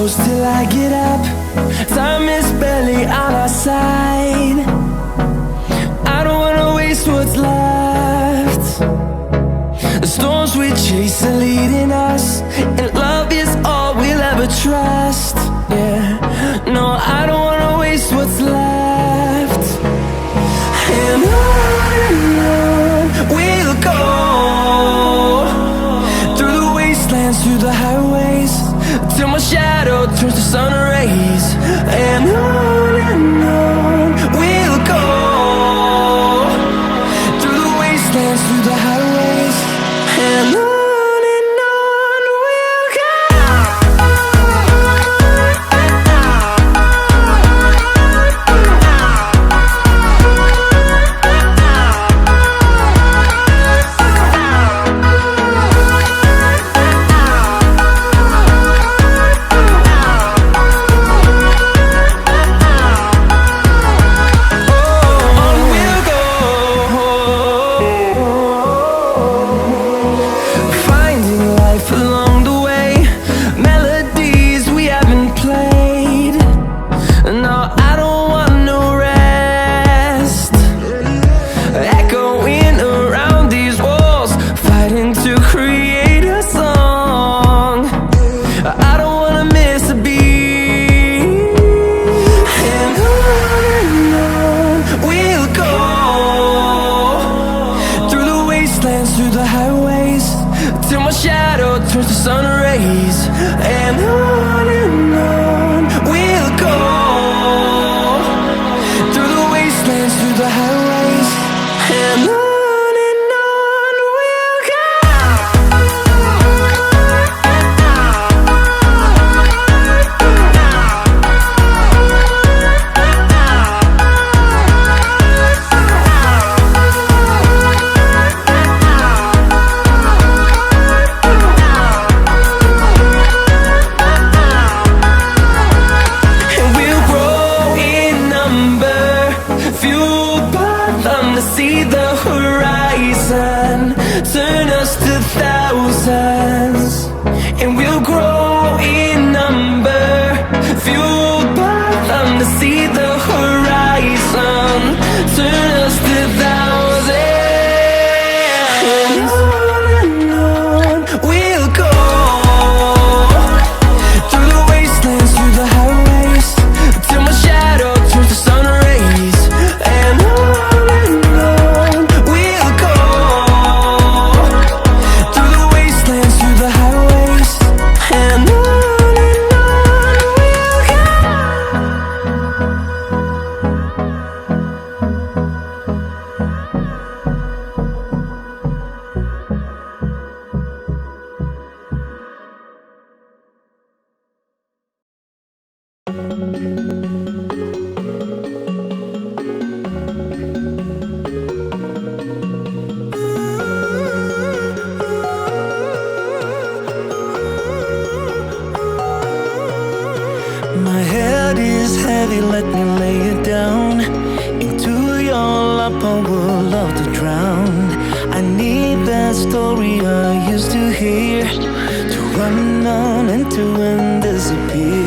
close till I get up. Time is barely on our side. I don't wanna waste what's left. The storms we chase are leading us, and love is all we'll ever trust. Yeah, no, I don't wanna waste what's left. And on we'll go, through the wastelands, through the highways, till my shadow turns to sun rays. And on we'll go, through the wastelands, through the highways, and on we'll go. Through the highways, till my shadow turns to sun rays. And on we'll go, through the wastelands, through the highways, and on we'll go. See the horizon, turn us to thousands, and we'll grow in number, fueled by them. To see the horizon, turn us to thousands, and on we'll go, through the wastelands, through the highways, till my shadow turns to sun rays. And my head is heavy, let me lay it down. Into your lap I would love to drown. I need that story I used to hear, to run on and to end disappear.